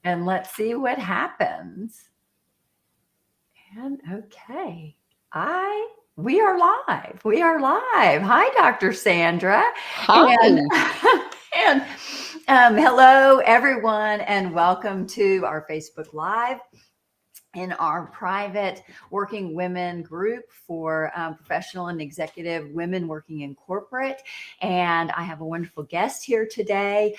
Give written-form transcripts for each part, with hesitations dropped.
and let's see what happens. And okay, we are live. We are live. Hi, Dr. Sandra. And, Hi. and hello, everyone, and welcome to our Facebook Live in our private working women group for professional and executive women working in corporate. And I have a wonderful guest here today.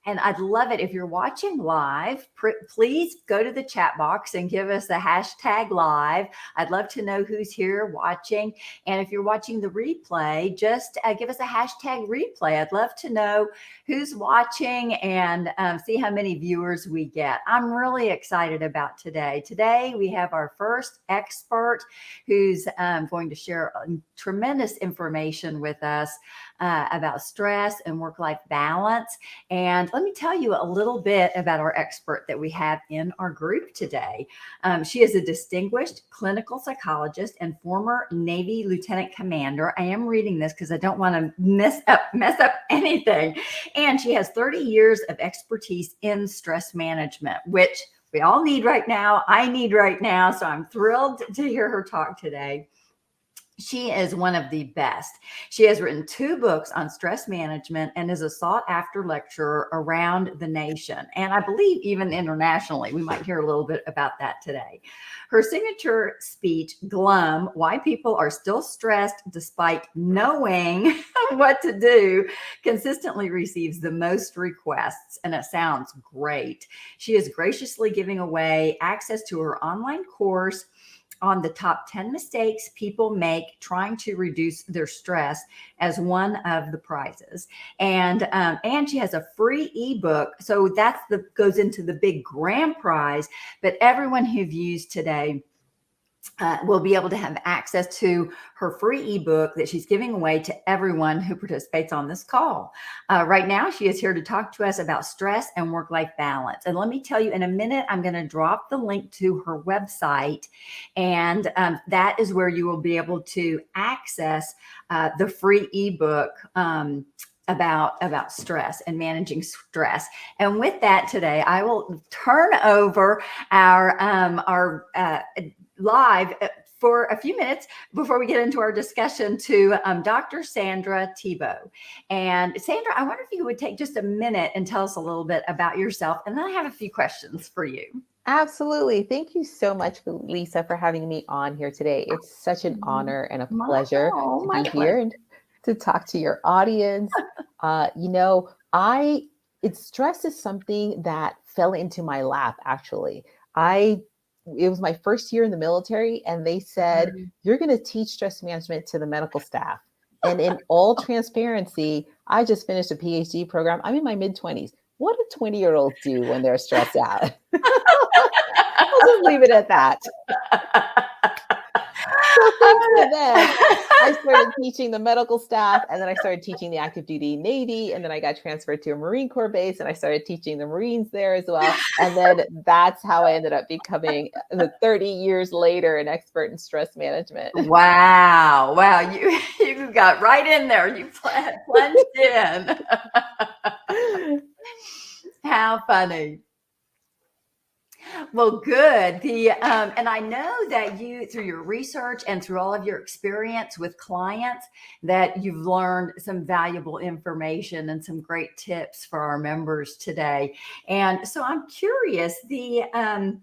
And I'd love it if you're watching live, please go to the chat box and give us the hashtag live. I'd love to know who's here watching. And if you're watching the replay, just give us a hashtag replay. I'd love to know who's watching and see how many viewers we get. I'm really excited about today. Today, we have our first expert who's going to share tremendous information with us about stress and work-life balance. And let me tell you a little bit about our expert that we have in our group today. She is a distinguished clinical psychologist and former Navy lieutenant commander. I am reading this because I don't want to mess up anything. And she has 30 years of expertise in stress management, which we all need right now. I need right now. So I'm thrilled to hear her talk today. She is one of the best. She has written 2 books on stress management and is a sought after lecturer around the nation. And I believe even internationally. We might hear a little bit about that today. Her signature speech, Glum, Why People Are Still Stressed Despite Knowing What to Do, consistently receives the most requests, and it sounds great. She is graciously giving away access to her online course on the top 10 mistakes people make trying to reduce their stress as one of the prizes. And she has a free ebook. So goes into the big grand prize, but everyone who views today will be able to have access to her free ebook that she's giving away to everyone who participates on this call. Right now, she is here to talk to us about stress and work-life balance. And let me tell you, in a minute, I'm going to drop the link to her website. And that is where you will be able to access the free ebook about stress and managing stress. And with that today, I will turn over our live for a few minutes before we get into our discussion to Dr. Sandra Thibault. And Sandra, I wonder if you would take just a minute and tell us a little bit about yourself. And then I have a few questions for you. Absolutely. Thank you so much, Lisa, for having me on here today. It's such an honor and a pleasure to be here and to talk to your audience. Stress is something that fell into my lap, actually. It was my first year in the military, and they said, you're going to teach stress management to the medical staff. And in all transparency, I just finished a PhD program. I'm in my mid-20s. What do 20-year-olds do when they're stressed out? I'll just leave it at that. So thanks for that. I started teaching the medical staff, and then I started teaching the active duty Navy, and then I got transferred to a Marine Corps base, and I started teaching the Marines there as well. And then that's how I ended up becoming, 30 years later, an expert in stress management. Wow. You got right in there. You plunged in. How funny. Well, good. And I know that you, through your research and through all of your experience with clients, that you've learned some valuable information and some great tips for our members today. And so I'm curious, how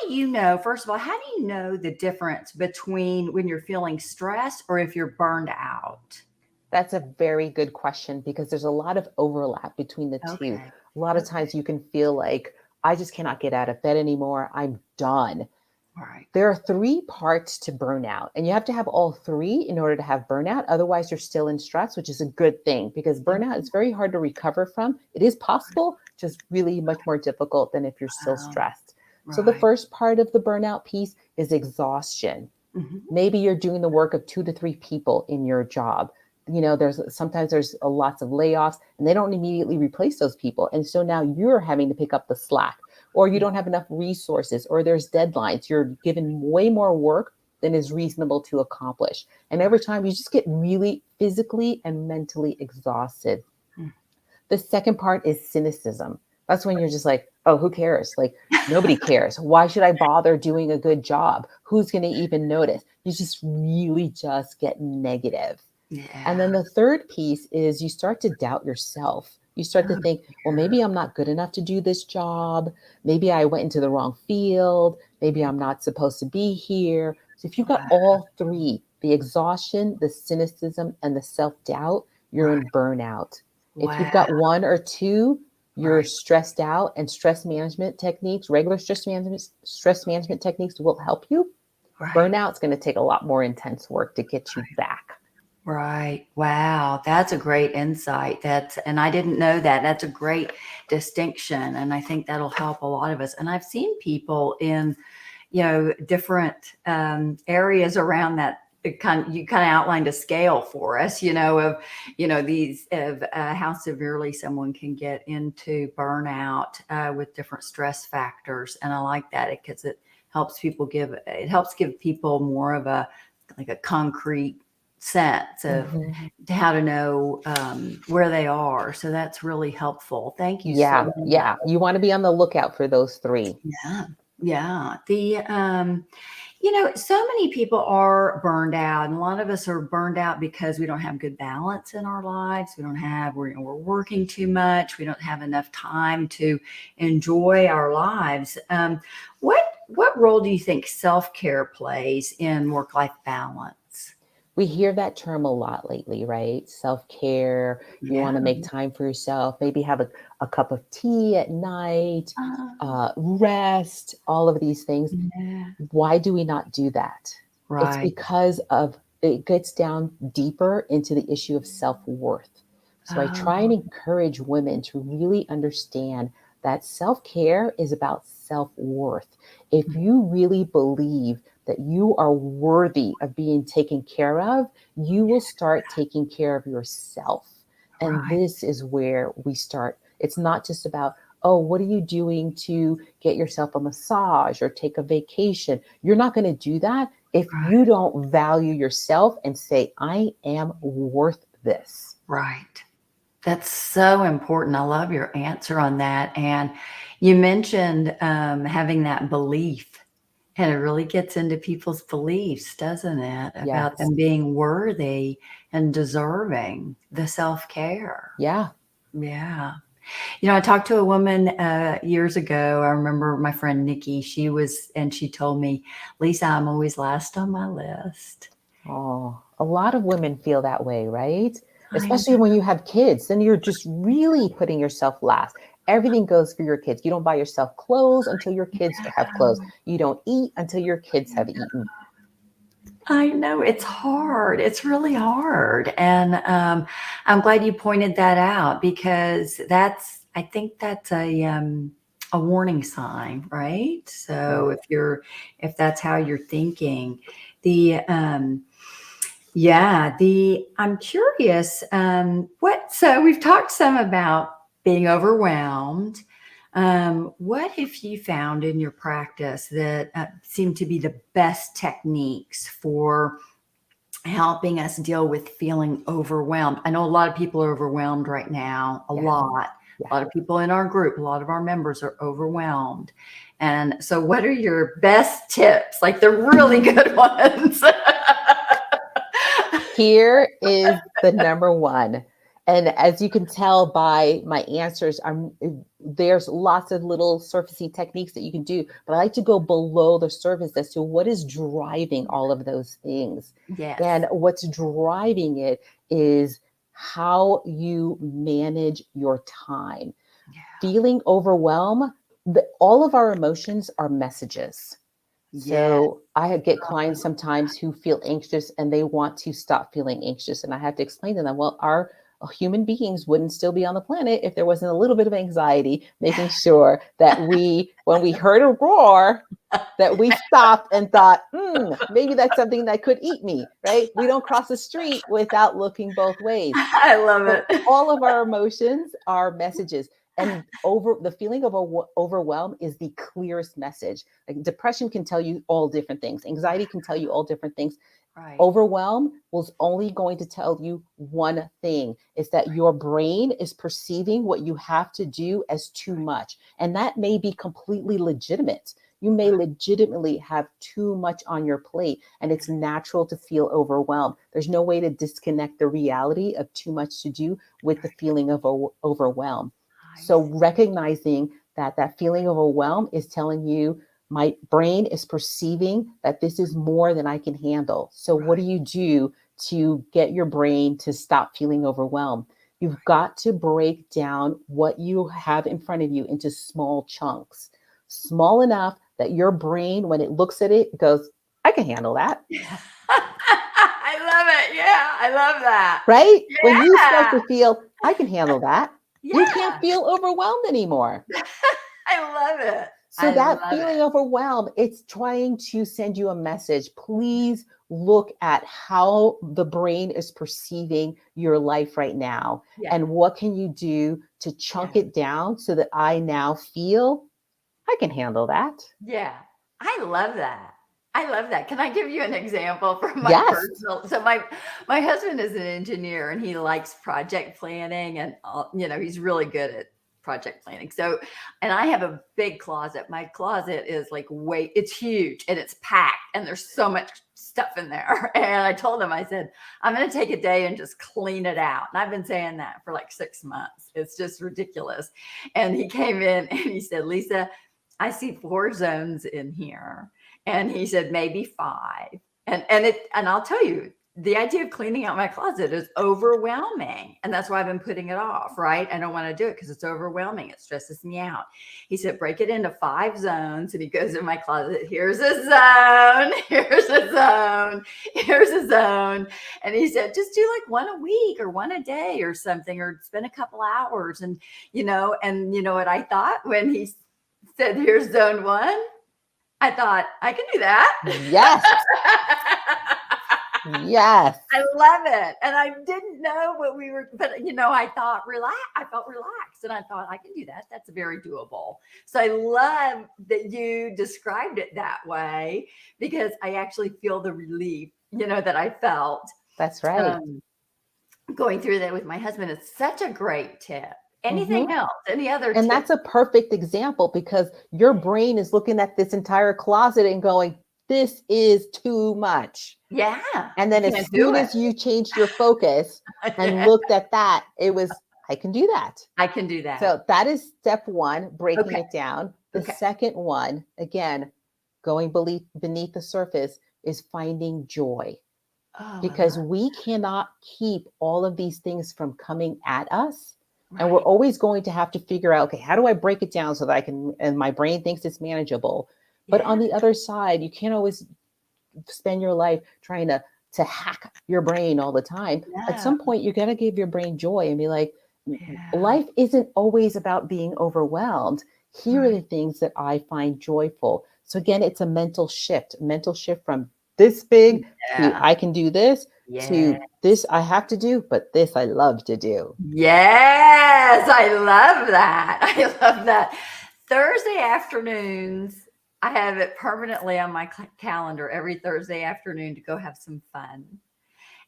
do you know, first of all, how do you know the difference between when you're feeling stressed or if you're burned out? That's a very good question, because there's a lot of overlap between the two. A lot of times you can feel like, I just cannot get out of bed anymore. I'm done. Right. There are 3 parts to burnout, and you have to have all 3 in order to have burnout. Otherwise, you're still in stress, which is a good thing, because burnout is very hard to recover from. It is possible, just really much more difficult than if you're still stressed. Right. So the first part of the burnout piece is exhaustion. Mm-hmm. Maybe you're doing the work of 2 to 3 people in your job. There's lots of layoffs, and they don't immediately replace those people. And so now you're having to pick up the slack, or you don't have enough resources, or there's deadlines. You're given way more work than is reasonable to accomplish. And every time you just get really physically and mentally exhausted. The second part is cynicism. That's when you're just like, oh, who cares? Like, nobody cares. Why should I bother doing a good job? Who's going to even notice? You just really just get negative. And Yeah. then the third piece is you start to doubt yourself. You start to Oh, think, well, dear. maybe I'm not good enough to do this job. Maybe I went into the wrong field. Maybe I'm not supposed to be here. So if you've got Wow. all three, the exhaustion, the cynicism, and the self doubt, you're Right. in burnout. If you've Wow. got one or two, you're Right. stressed out, and stress management techniques, regular stress management techniques will help you. Right. Burnout's going to take a lot more intense work to get you back. Right. Wow. That's a great insight. And I didn't know that. That's a great distinction. And I think that'll help a lot of us. And I've seen people in, different areas around that. You kind of outlined a scale for us, of, how severely someone can get into burnout with different stress factors. And I like that because it helps give people more of a, like a concrete sense of Mhm. how to know where they are. So that's really helpful. Thank you so Yeah, much. yeah. You want to be on the lookout for those three. Yeah. Yeah. So many people are burned out, and a lot of us are burned out because we don't have good balance in our lives. We're working too much. We don't have enough time to enjoy our lives. What role do you think self-care plays in work-life balance? We hear that term a lot lately, right? Self care. You Yeah. want to make time for yourself, maybe have a cup of tea at night, Uh, rest, all of these things. yeah. Why do we not do that? It's Right. because of it gets down deeper into the issue of self worth. So I try and Oh, encourage women to really understand that self care is about self worth. If you really believe that you are worthy of being taken care of, you will start taking care of yourself. And right. this is where we start. It's not just about, oh, what are you doing to get yourself a massage or take a vacation? You're not going to do that if Right. you don't value yourself and say, I am worth this. Right. That's so important. I love your answer on that. And you mentioned having that belief, and it really gets into people's beliefs, doesn't it? About Yes. them being worthy and deserving the self care. Yeah. Yeah. I talked to a woman years ago. I remember my friend Nikki. And she told me, Lisa, I'm always last on my list. Oh, a lot of women feel that way, right? I Especially know. when you have kids, then you're just really putting yourself last. Everything goes for your kids. You don't buy yourself clothes until your kids have clothes. You don't eat until your kids have eaten. I know it's hard. It's really hard. And I'm glad you pointed that out because I think that's a warning sign, right? Yeah. So if that's how you're thinking, the, yeah, I'm curious, so we've talked some about being overwhelmed. What have you found in your practice that seem to be the best techniques for helping us deal with feeling overwhelmed? I know a lot of people are overwhelmed right now, a Yeah. lot. Yeah. A lot of people in our group, a lot of our members are overwhelmed. And so, what are your best tips? Like the really good ones? Here is the number one. And as you can tell by my answers, there's lots of little surfacey techniques that you can do, but I like to go below the surface as to what is driving all of those things. Yes. And what's driving it is how you manage your time. Yeah. Feeling overwhelmed, all of our emotions are messages. Yeah. So I get clients sometimes who feel anxious and they want to stop feeling anxious. And I have to explain to them, well, our human beings wouldn't still be on the planet if there wasn't a little bit of anxiety, making sure that when we heard a roar, that we stopped and thought, maybe that's something that could eat me, right? We don't cross the street without looking both ways. I love So it. all of our emotions are messages. And the feeling of overwhelm is the clearest message. Like depression can tell you all different things. Anxiety can tell you all different things. Right. Overwhelm was only going to tell you one thing, is that your brain is perceiving what you have to do as too much. And that may be completely legitimate. You may legitimately have too much on your plate, and it's natural to feel overwhelmed. There's no way to disconnect the reality of too much to do with the feeling of overwhelm. I So see. recognizing that that feeling of overwhelm is telling you, my brain is perceiving that this is more than I can handle. So what do you do to get your brain to stop feeling overwhelmed? You've got to break down what you have in front of you into small chunks, small enough that your brain, when it looks at it, goes, I can handle that. I love it. Yeah, I love that. Right? When you start Yeah. to feel, I can handle that, you can't Yeah. feel overwhelmed anymore. I love it. So I that love feeling it. of overwhelm, it's trying to send you a message. Please look at how the brain is perceiving your life right now. Yeah. And what can you do to chunk Yeah. it down so that I now feel I can handle that? Yeah. I love that. I love that. Can I give you an example from my Yes. personal? So my husband is an engineer and he likes project planning and he's really good at project planning. So, and I have a big closet. My closet is like it's huge and it's packed and there's so much stuff in there. And I told him, I said, I'm going to take a day and just clean it out. And I've been saying that for like 6 months. It's just ridiculous. And he came in and he said, Lisa, I see 4 zones in here. And he said, maybe 5. And I'll tell you, the idea of cleaning out my closet is overwhelming. And that's why I've been putting it off, right? I don't want to do it because it's overwhelming. It stresses me out. He said, break it into 5 zones. And he goes in my closet, here's a zone, here's a zone, here's a zone. And he said, just do like one a week or one a day or something, or spend a couple hours. And you know what I thought when he said, here's zone 1? I thought, I can do that. Yes. Yes. I love it. And I didn't know what we were, but I thought, I felt relaxed and I thought, I can do that. That's very doable. So I love that you described it that way because I actually feel the relief, that I felt That's right. Going through that with my husband. It's such a great tip. Mhm. Anything else? Any other And tips? that's a perfect example because your brain is looking at this entire closet and going, this is too much. Yeah. And You then can't as do soon it. as you changed your focus and Yeah. looked at that, it was, I can do that. I can do that. So that is step one, breaking Okay. it down. The Okay. second one, again, going beneath the surface, is finding joy. Oh, I Because love we cannot keep all of these things from coming at us. And we're right. always going to have to figure out, okay, how do I break it down so that I can, and my brain thinks it's manageable. But Yeah. on the other side, you can't always spend your life trying to hack your brain all the time. At No. some point, you got to give your brain joy and be like, Yeah. life isn't always about being overwhelmed. Here are Right. the things that I find joyful. So again, it's a mental shift from this big to Yeah. I can do this Yeah. to this I have to do, but this I love to do. Yes. I love that. I love that. Thursday afternoons, I have it permanently on my calendar every Thursday afternoon to go have some fun.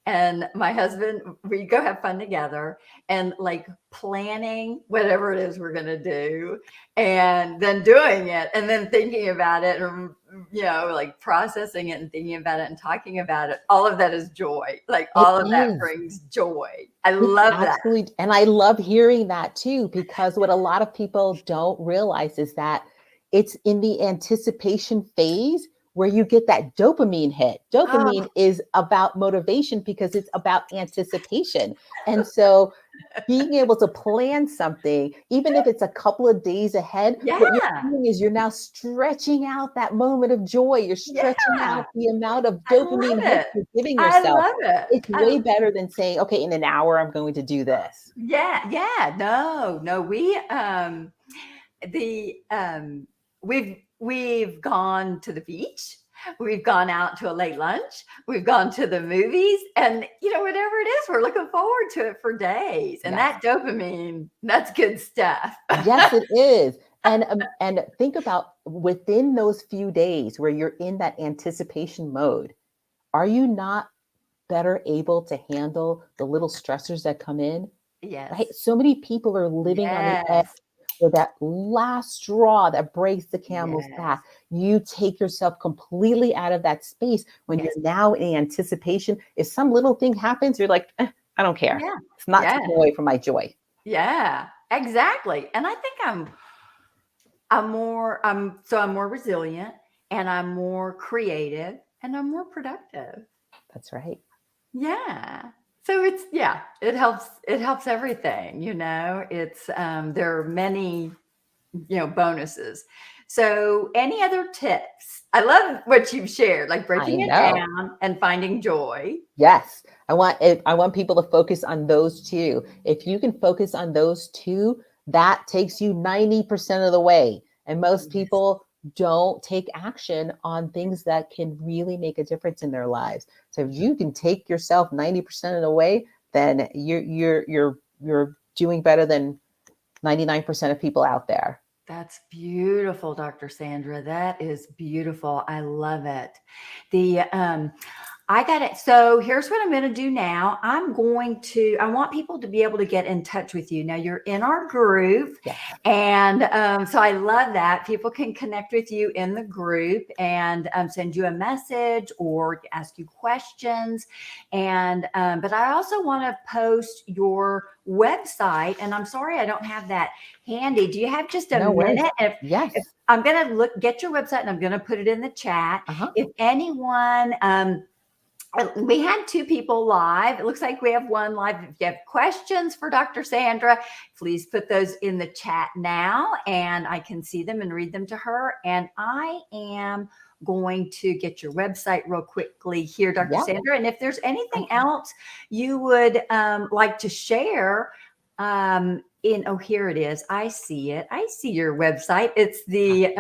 And my husband, we go have fun together and like planning whatever it is we're going to do and then doing it and then thinking about it and, like processing it and thinking about it and talking about it. All of that is joy. Like It all of that is. brings joy. I It's love that. absolutely, and I love hearing that too, because what a lot of people don't realize is that it's in the anticipation phase where you get that dopamine hit. Oh, Dopamine is about motivation because it's about anticipation. And so being able to plan something, even if it's a couple of days ahead, what you're yeah. doing is you're now stretching out that moment of joy. You're stretching Yeah. out the amount of I love dopamine hits it. you're giving I yourself. love it. It's way better than saying, okay, in an hour, I'm going to do this. Yeah, yeah. No. The we've gone to the beach. We've gone out to a late lunch. We've gone to the movies, and whatever it is, we're looking forward to it for days. And Yes. that dopamine, that's good stuff. Yes, it is. And think about within those few days where you're in that anticipation mode, are you not better able to handle the little stressors that come in? Right? Yes. So many people are living on the edge Yes. with that last straw that breaks the camel's Yes. back. You take yourself completely out of that space when Yes. you're now in anticipation. If some little thing happens, you're like, I don't care. Yeah. It's not Yeah. taking away from my joy. Yeah. Exactly. And I think I'm more resilient, and I'm more creative, and I'm more productive. That's right. Yeah. So it helps everything, you know. It's there are many, bonuses. So any other tips? I love what you've shared, like I breaking it know. down and finding joy. Yes. I want people to focus on those two. If you can focus on those two, that takes you 90% of the way. And most Yes. people don't take action on things that can really make a difference in their lives. So if you can take yourself 90% of the way, then you're doing better than 99% of people out there. That's beautiful, Dr. Sandra. That is beautiful. I love it. The I got it. So here's what I'm going to do now. I want people to be able to get in touch with you. Now you're in our group. Yes. And so I love that. People can connect with you in the group and send you a message or ask you questions. But I also want to post your website. And I'm sorry I don't have that handy. Do you have just a No worries. minute? If Yes. I'm going to get your website and I'm going to put it in the chat. Uh-huh. If anyone, we had two people live. It looks like we have one live. If you have questions for Dr. Sandra, please put those in the chat now and I can see them and read them to her. And I am going to get your website real quickly here, Dr. Yeah. Sandra. And if there's anything else you would like to share, here it is. I see it. I see your website. It's the,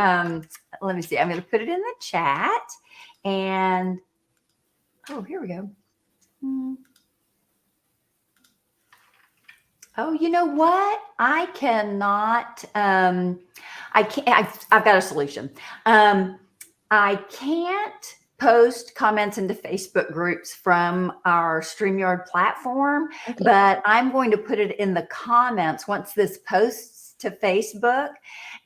let me see. I'm going to put it in the chat and oh, here we go. Oh, you know what? I cannot. I can't. I've got a solution. I can't post comments into Facebook groups from our StreamYard platform, Okay. but I'm going to put it in the comments once this posts to Facebook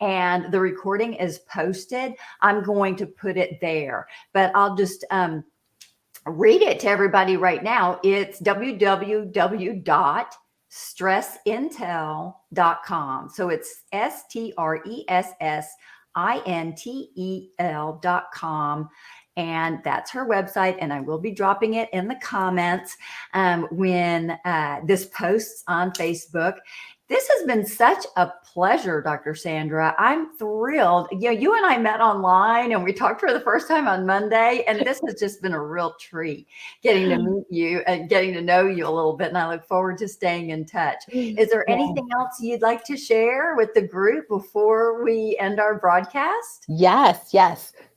and the recording is posted. I'm going to put it there, but I'll just read it to everybody right now. It's www.stressintel.com. So it's stresssintel.com. And that's her website. And I will be dropping it in the comments when this posts on Facebook. This has been such a pleasure, Dr. Sandra. I'm thrilled. You and I met online and we talked for the first time on Monday, and this has just been a real treat getting to meet you and getting to know you a little bit. And I look forward to staying in touch. Is there anything else you'd like to share with the group before we end our broadcast? Yes.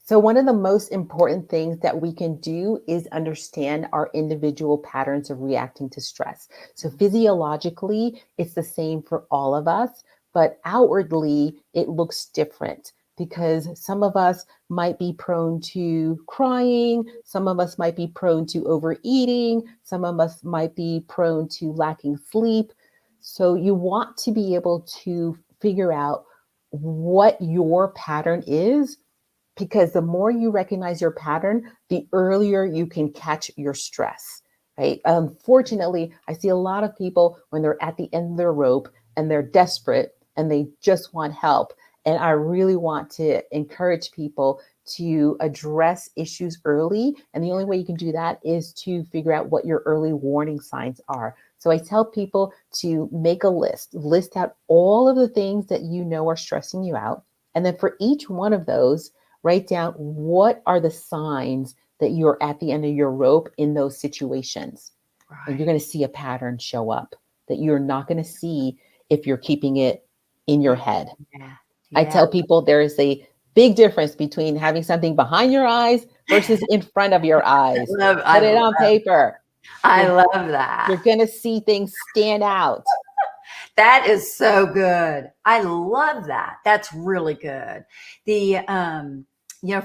So one of the most important things that we can do is understand our individual patterns of reacting to stress. So physiologically, it's the same for all of us, but outwardly, it looks different because some of us might be prone to crying, some of us might be prone to overeating, some of us might be prone to lacking sleep. So you want to be able to figure out what your pattern is, because the more you recognize your pattern, the earlier you can catch your stress, right? Unfortunately, I see a lot of people when they're at the end of their rope and they're desperate and they just want help. And I really want to encourage people to address issues early. And the only way you can do that is to figure out what your early warning signs are. So I tell people to make a list out all of the things that you know are stressing you out. And then for each one of those, write down what are the signs that you're at the end of your rope in those situations. Right. And you're going to see a pattern show up that you're not going to see if you're keeping it in your head. Yeah. I tell people there is a big difference between having something behind your eyes versus in front of your eyes. Put it on paper. I love that. You're going to see things stand out. That is so good. I love that. That's really good.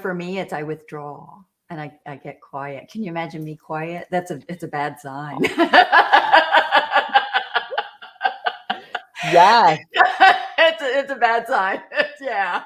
For me, it's I withdraw. and I get quiet. Can you imagine me quiet? It's a bad sign. Yes. It's a bad sign. Yeah.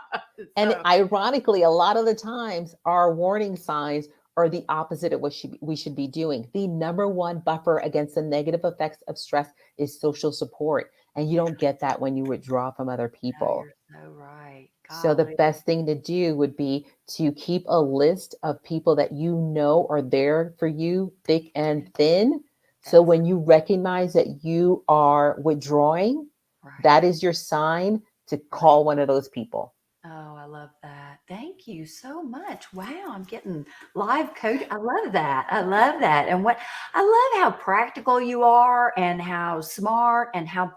And So ironically, a lot of the times our warning signs are the opposite of what we should be doing. The number one buffer against the negative effects of stress is social support. And you don't get that when you withdraw from other no, people. you're so right. So the Golly. best thing to do would be to keep a list of people that you know are there for you, thick and thin. So That's when you recognize that you are withdrawing, right. that is your sign to Right. call one of those people. Oh, I love that. Thank you so much. Wow, I'm getting live coach. I love that. I love that. And what I love how practical you are and how smart and how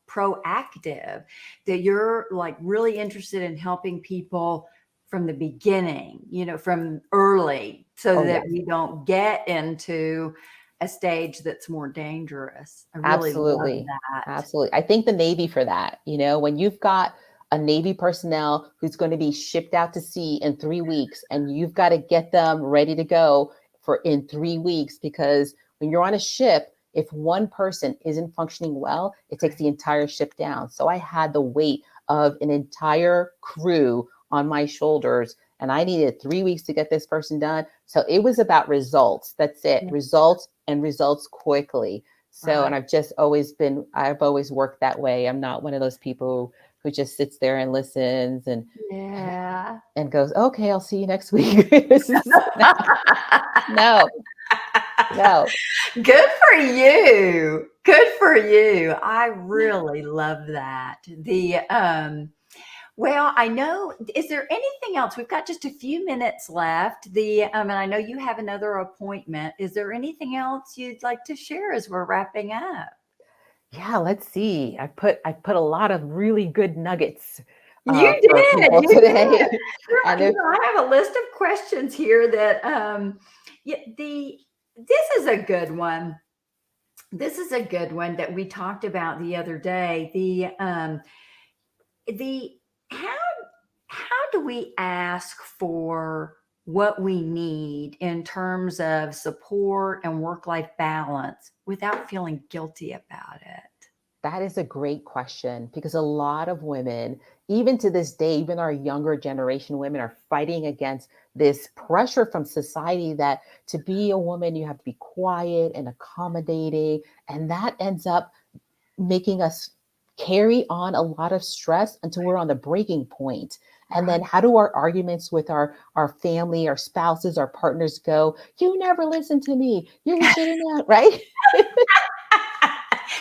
proactive that you're like really interested in helping people from the beginning, from early so Oh, that yes. we don't get into a stage that's more dangerous. I really love Absolutely. that. Absolutely. I thank the Navy for that. When you've got a Navy personnel who's going to be shipped out to sea in 3 weeks, and you've got to get them ready to go for in 3 weeks, because when you're on a ship, if one person isn't functioning well, it takes Right. the entire ship down. So I had the weight of an entire crew on my shoulders, and I needed 3 weeks to get this person done. So it was about results. That's it. Yeah, Results, and results quickly. So, and right. I've always worked that way. I'm not one of those people who just sits there and listens Yeah. and goes, okay, I'll see you next week. No, no. Good for you. Good for you. I really love that. Well, I know, is there anything else? We've got just a few minutes left. And I know you have another appointment. Is there anything else you'd like to share as we're wrapping up? Yeah, let's see. I put a lot of really good nuggets You for did. people You did. today. And if I have a list of questions here that, yeah, this is a good one. This is a good one that we talked about the other day. The how how do we ask for what we need in terms of support and work life balance without feeling guilty about it? That is a great question, because a lot of women, even to this day, even our younger generation women, are fighting against this pressure from society that to be a woman, you have to be quiet and accommodating. And that ends up making us carry on a lot of stress until we're on the breaking point. And Right. then how do our arguments with our family, our spouses, our partners go? You never listen to me. You shouldn't, right?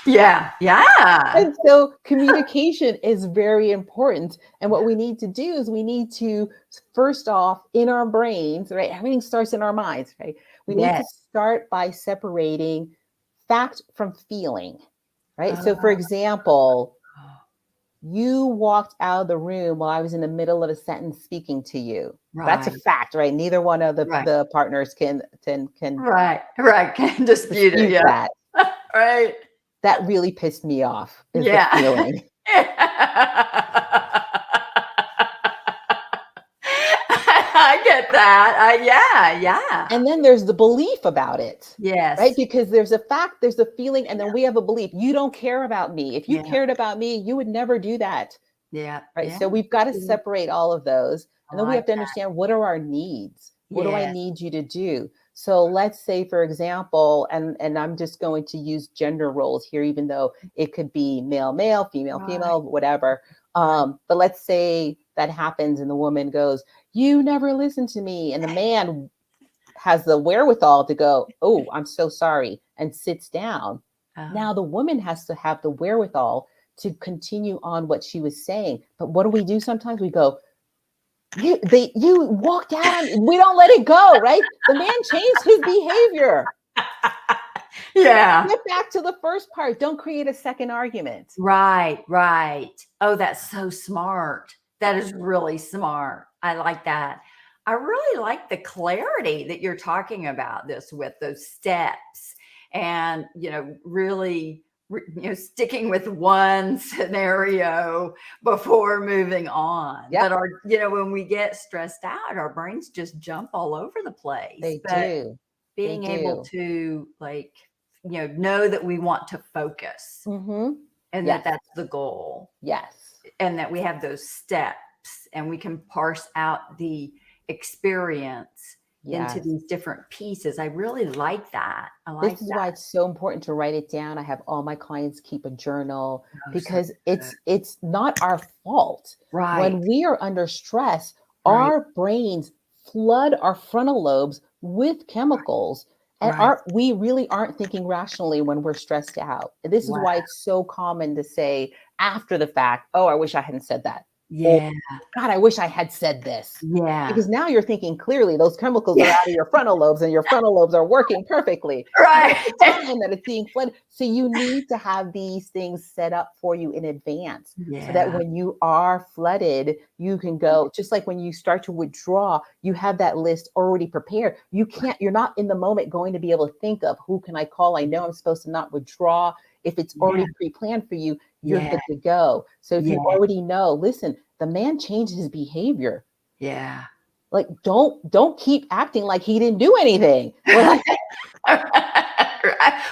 Yeah. Yeah. And so communication is very important. And what we need to do is we need to, first off, in our brains, right? Everything starts in our minds, right? We need to Yes. start by separating fact from feeling, right? So, for Oh, example, you walked out of the room while I was in the middle of a sentence speaking to you. That's a right. fact, right? Neither one of Right. the partners can Right. Right. Can't dispute it. dispute Yeah. that. Right. That really pissed me off, is the Yeah. feeling. I get that. Yeah. Yeah. And then there's the belief about it, right? Yes. Because there's a fact, there's a feeling, and then we have a belief. You don't care about me. If you Yeah. cared about me, you would never do that, Yeah. right? Yeah. So we've got to Yeah. separate all of those. I And then we like have to that. understand, what are our needs? What do I Yes. need you to do? So let's say, for example, and I'm just going to use gender roles here, even though it could be male, male, female, Right. female, whatever. Right. But let's say that happens and the woman goes, you never listen to me. And the man has the wherewithal to go, oh, I'm so sorry, and sits down. Oh. Now the woman has to have the wherewithal to continue on what she was saying. But what do we do sometimes? We go, you walked out on me. We don't let it go, right? The man changed his behavior. Yeah. Get back to the first part. Don't create a second argument. Right. Right. Oh, that's so smart. That is really smart. I like that. I really like the clarity that you're talking about this with those steps and, really sticking with one scenario before moving on. Yep, But when we get stressed out, our brains just jump all over the place. they But do. They being able do. to know that we want to focus Mm-hmm. and that Yes. that's the goal, Yes. and that we have those steps and we can parse out the experience into Yes. these different pieces. I really like that. I like This is why that. it's so important to write it down. I have all my clients keep a journal Oh, so because good. it's not our fault. Right. When we are under stress, Right. our brains flood our frontal lobes with chemicals, and Right. we really aren't thinking rationally when we're stressed out. And this is Wow. why it's so common to say after the fact, "Oh, I wish I hadn't said that." Or, Yeah. "God, I wish I had said this." Yeah. Because now you're thinking clearly, those chemicals are Yeah. out of your frontal lobes and your frontal lobes are working perfectly. And Right. it's the time that it's being flooded. So you need to have these things set up for you in advance so that Yeah. when you are flooded, you can go, just like when you start to withdraw, you have that list already prepared. You're not in the moment going to be able to think of who can I call? I know I'm supposed to not withdraw. If it's Yeah. already pre-planned for you, you're Yeah. good to go. So if Yeah. you already know, listen, the man changed his behavior. Yeah. Like, don't keep acting like he didn't do anything. Like,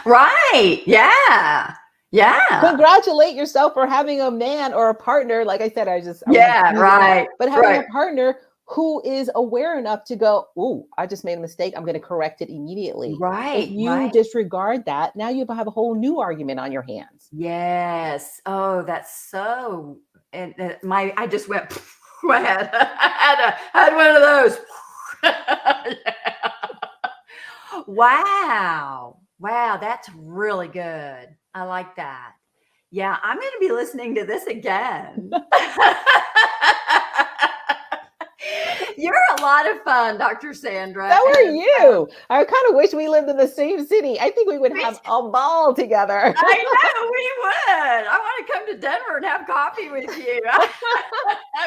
Right. Yeah. Yeah. congratulate yourself for having a man or a partner. Like I said, I was just Yeah. using that, Right. but having a Right. partner who is aware enough to go, "Ooh, I just made a mistake. I'm going to correct it immediately." If Right. you Right. disregard that, now you have a whole new argument on your hands. Yes. Oh, that's so. And I just went. I had I had one of those. Yeah. Wow. Wow, that's really good. I like that. Yeah, I'm going to be listening to this again. You're a lot of fun, Dr. Sandra. So are And you. I kind of wish we lived in the same city. I think we would have a ball together. I know we would. I want to come to Denver and have coffee with you.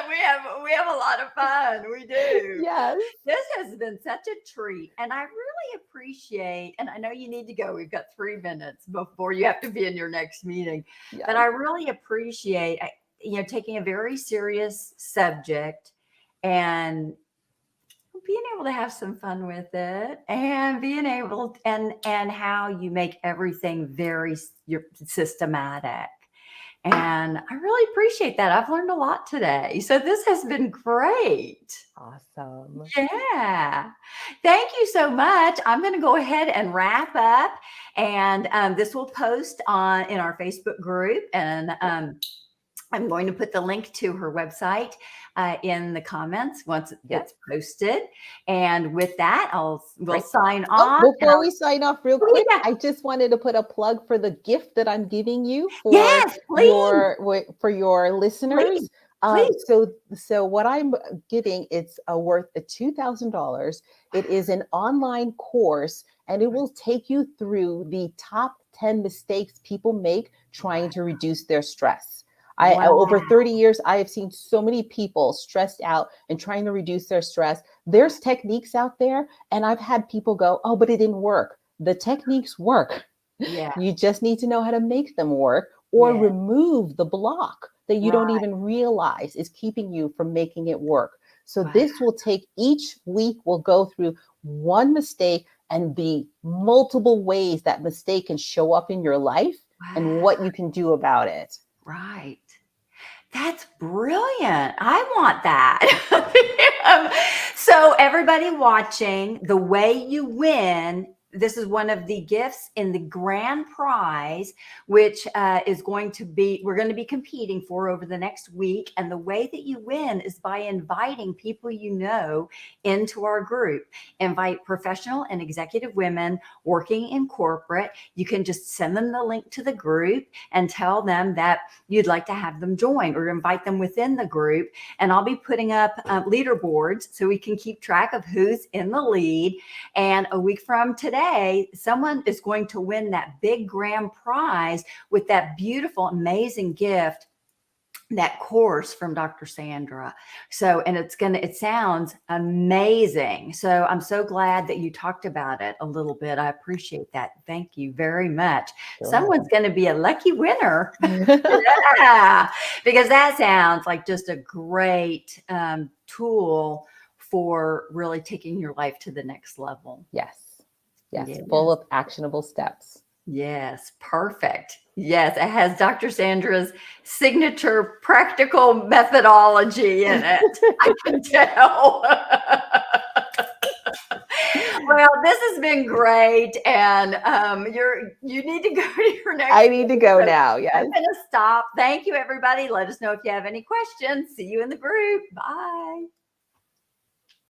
We have a lot of fun. We do. Yes. This has been such a treat, and I really appreciate. And I know you need to go. We've got 3 minutes before you have to be in your next meeting, but Yes. I really appreciate taking a very serious subject and being able to have some fun with it, and being able and how you make everything very systematic. And I really appreciate that. I've learned a lot today. So this has been great. Awesome. Yeah. Thank you so much. I'm going to go ahead and wrap up, and this will post in our Facebook group, and I'm going to put the link to her website in the comments once Yep. it's posted. And with that, we'll Great. sign Oh, off. And before we sign off real oh, quick, yeah. I just wanted to put a plug for the gift that I'm giving you Yes, please, for your please, listeners. please. So what I'm giving, it's worth $2,000. It is an online course, and it will take you through the top 10 mistakes people make trying to reduce their stress. Over Wow. 30 years, I have seen so many people stressed out and trying to reduce their stress. There's techniques out there, and I've had people go, "Oh, but it didn't work." The techniques work. Yeah. You just need to know how to make them work or Yeah. remove the block that you don't Right. even realize is keeping you from making it work. So Wow. this will take each week, we'll go through one mistake and the multiple ways that mistake can show up in your life and Wow. what you can do about it. Right. That's brilliant. I want that. So, everybody watching, the way you win, this is one of the gifts in the grand prize, which is we're going to be competing for over the next week. And the way that you win is by inviting people you know into our group. Invite professional and executive women working in corporate. You can just send them the link to the group and tell them that you'd like to have them join, or invite them within the group. And I'll be putting up leaderboards so we can keep track of who's in the lead. And a week from today, someone is going to win that big grand prize with that beautiful, amazing gift that course from Dr. Sandra. So, and it sounds amazing. So I'm so glad that you talked about it a little bit. I appreciate that. Thank you very much. Sure. Someone's going to be a lucky winner. Yeah, because that sounds like just a great tool for really taking your life to the next level. Yes. Yes. Yes. Full of actionable steps. Yes, perfect. Yes, it has Dr. Sandra's signature practical methodology in it. I can tell. Well, this has been great, and you need to go to your next. I need to go So now. Yes. I'm going to stop. Thank you, everybody. Let us know if you have any questions. See you in the group. Bye.